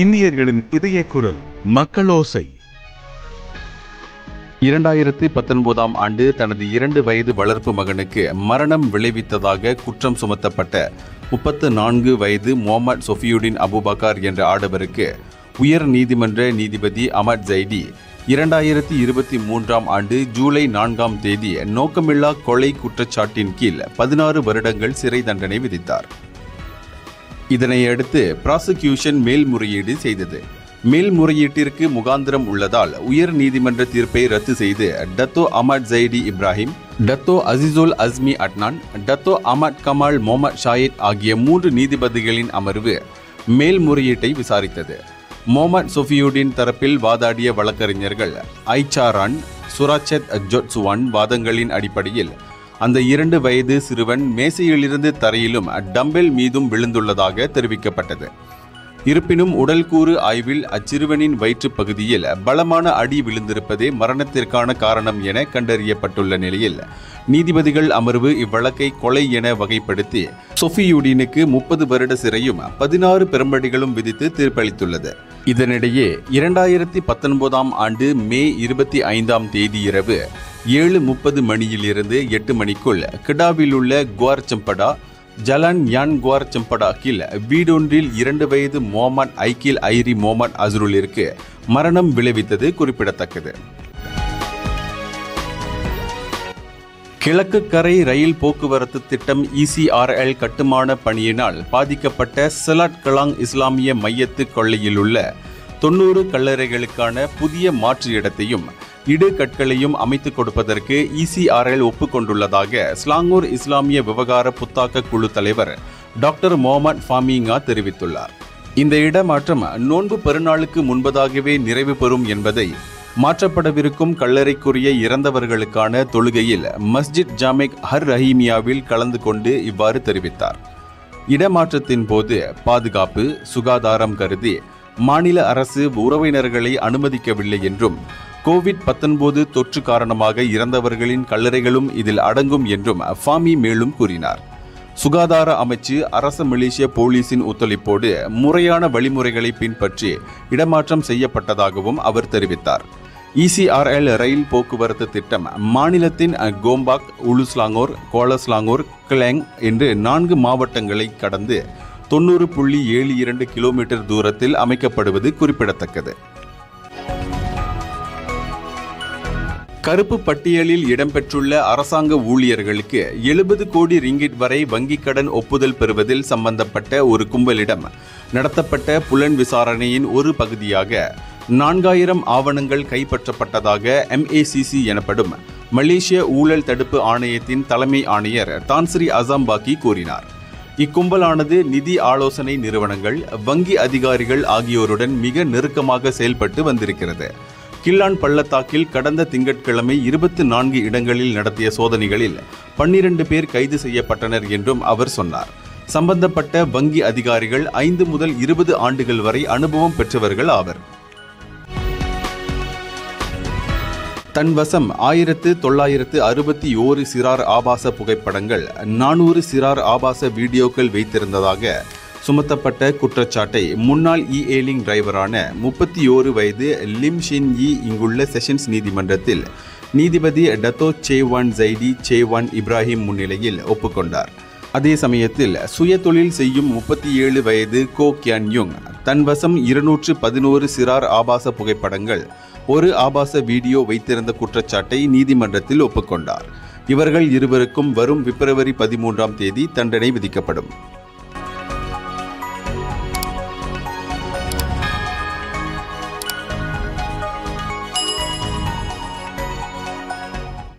இந்தியர்களின் இதய குரல் மக்களோசை. 2019ஆம் ஆண்டு தனது 2 வயது வளர்ப்பு மகனுக்கு மரணம் விளைவித்ததாக குற்றம் சுமத்தப்பட்ட 34 வயது முகமது சொஃபியுடின் அபுபக்கர் என்ற ஆடவருக்கு உயர் நீதிமன்ற நீதிபதி அமத் ஜைடி 2023ஆம் ஆண்டு ஜூலை 4ஆம் தேதி நோக்கமில்லா கொலை குற்றச்சாட்டின் கீழ் 16 வருடங்கள் சிறை தண்டனை விதித்தார். இதனையடுத்து பிராசிக்யூஷன் மேல்முறையீடு செய்தது. மேல்முறையீட்டிற்கு முகாந்திரம் உள்ளதால் உயர் நீதிமன்ற தீர்ப்பை ரத்து செய்து டத்தோ அமத் ஜைடி இப்ராஹிம், டத்தோ அசிசுல் அஸ்மி அட்னான், டத்தோ அமத் கமால் முகமது ஷாயித் ஆகிய 3 நீதிபதிகளின் அமர்வு மேல்முறையீட்டை விசாரித்தது. முகமது சொஃபியுடின் தரப்பில் வாதாடிய வழக்கறிஞர்கள் ஐச்சாரான், சுராச்சத் ஜோட்சுவான் வாதங்களின் அடிப்படையில் அந்த 2 வயது சிறுவன் மேசையிலிருந்து தரையிலும் டம்பெல் மீதும் விழுந்துள்ளதாக தெரிவிக்கப்பட்டது. இருப்பினும் உடல்கூறு ஆய்வில் அச்சிறுவனின் வயிற்று பகுதியில் பலமான அடி விழுந்திருப்பதே மரணத்திற்கான காரணம் என கண்டறியப்பட்டுள்ள நிலையில் நீதிபதிகள் அமர்வு இவ்வழக்கை கொலை என வகைப்படுத்தி சொஃபியுடினுக்கு 30 வருட சிறையும் 16 பெரும்படிகளும் விதித்து தீர்ப்பளித்துள்ளது. இதனிடையே 2019ஆம் ஆண்டு மே 25ஆம் தேதி இரவு 7:30 மணியிலிருந்து 8 மணிக்குள் கிடாவில் உள்ள குவார் சம்படா ஜலான் யான் குவார் சம்படா கீழ் வீடொன்றில் 2 வயது முகமது ஐக்கில் ஐரி முகமது அஸ்ருலிற்கு மரணம் விளைவித்தது குறிப்பிடத்தக்கது. கிழக்கு கரை ரயில் போக்குவரத்து திட்டம் ECRL கட்டுமான பணியினால் பாதிக்கப்பட்ட செலாட் கலாங் இஸ்லாமிய மையத்து கொள்ளையில் உள்ள 90 கல்லறைகளுக்கான புதிய மாற்று இடத்தையும் இடுகற்களையும் அமைத்துக் கொடுப்பதற்கு ECRL ஒப்புக்கொண்டுள்ளதாக ஸ்லாங்கூர் இஸ்லாமிய விவகார புத்தாக்க குழு தலைவர் டாக்டர் முகமது ஃபாமிங்கா தெரிவித்துள்ளார். இந்த இடமாற்றம் நோன்பு பெருநாளுக்கு முன்பதாகவே நிறைவு பெறும் என்பதை மாற்றப்படவிருக்கும் கல்லறைக்குரிய இறந்தவர்களுக்கான தொழுகையில் மஸ்ஜித் ஜாமிக் ஹர் ரஹீமியாவில் கலந்து கொண்டு இவ்வாறு தெரிவித்தார். இடமாற்றத்தின் போது பாதுகாப்பு, சுகாதாரம் கருதி மாநில அரசு உறவினர்களை அனுமதிக்கவில்லை என்றும் கோவிட்-19 தொற்று காரணமாக இறந்தவர்களின் கல்லறைகளும் இதில் அடங்கும் என்றும் ஃபாமி மேலும் கூறினார். சுகாதார அமைச்சு, அரச மலேசிய போலீசின் ஒத்துழைப்போடு முறையான வழிமுறைகளை பின்பற்றி இடமாற்றம் செய்யப்பட்டதாகவும் அவர் தெரிவித்தார். ECRL ரயில் போக்குவரத்து திட்டம் மாநிலத்தின் கோம்பாக், உலுஸ்லாங்கோர், கோலஸ்லாங்கோர், கிளேங் என்று 4 மாவட்டங்களை கடந்து 90.72 கிலோமீட்டர் தூரத்தில் அமைக்கப்படுவது குறிப்பிடத்தக்கது. கருப்பு பட்டியலில் இடம்பெற்றுள்ள அரசாங்க ஊழியர்களுக்கு 70 கோடி ரிங்கிட் வரை வங்கிக் கடன் ஒப்புதல் பெறுவதில் சம்பந்தப்பட்ட ஒரு கும்பலிடம் நடத்தப்பட்ட புலன் விசாரணையின் ஒரு பகுதியாக 4000 ஆவணங்கள் கைப்பற்றப்பட்டதாக MACC எனப்படும் மலேசிய ஊழல் தடுப்பு ஆணையத்தின் தலைமை ஆணையர் தான்ஸ்ரீ அசாம்பாக்கி கூறினார். இக்கும்பலானது நிதி ஆலோசனை நிறுவனங்கள், வங்கி அதிகாரிகள் ஆகியோருடன் மிக நெருக்கமாக செயல்பட்டு வந்திருக்கிறது. கில்லான் பள்ளத்தாக்கில் கடந்த திங்கட்கிழமை 24 இடங்களில் நடத்திய சோதனைகளில் 12 பேர் கைது செய்யப்பட்டனர் என்றும் அவர் சொன்னார். சம்பந்தப்பட்ட வங்கி அதிகாரிகள் 5 முதல் 20 ஆண்டுகள் வரை அனுபவம் பெற்றவர்கள் ஆவர். தன்வசம் 1961 சிறார் ஆபாச புகைப்படங்கள், 400 சிறார் ஆபாச வீடியோக்கள் வைத்திருந்ததாக சுமத்தப்பட்ட குற்றச்சாட்டை முன்னாள் E-hailing டிரைவரான 31 வயது லிம் ஷின் யி இங்குள்ள செஷன்ஸ் நீதிமன்றத்தில் நீதிபதி டத்தோ சேவான் ஜைடி சேவான் இப்ராஹிம் முன்னிலையில் ஒப்புக்கொண்டார். அதே சமயத்தில் சுய தொழில் செய்யும் 37 வயது கோ கியான் யுங் தன்வசம் 211 சிறார் ஆபாச புகைப்படங்கள், 1 ஆபாச வீடியோ வைத்திருந்த குற்றச்சாட்டை நீதிமன்றத்தில் ஒப்புக்கொண்டார். இவர்கள் இருவருக்கும் வரும் பிப்ரவரி 13ஆம் தேதி தண்டனை விதிக்கப்படும்.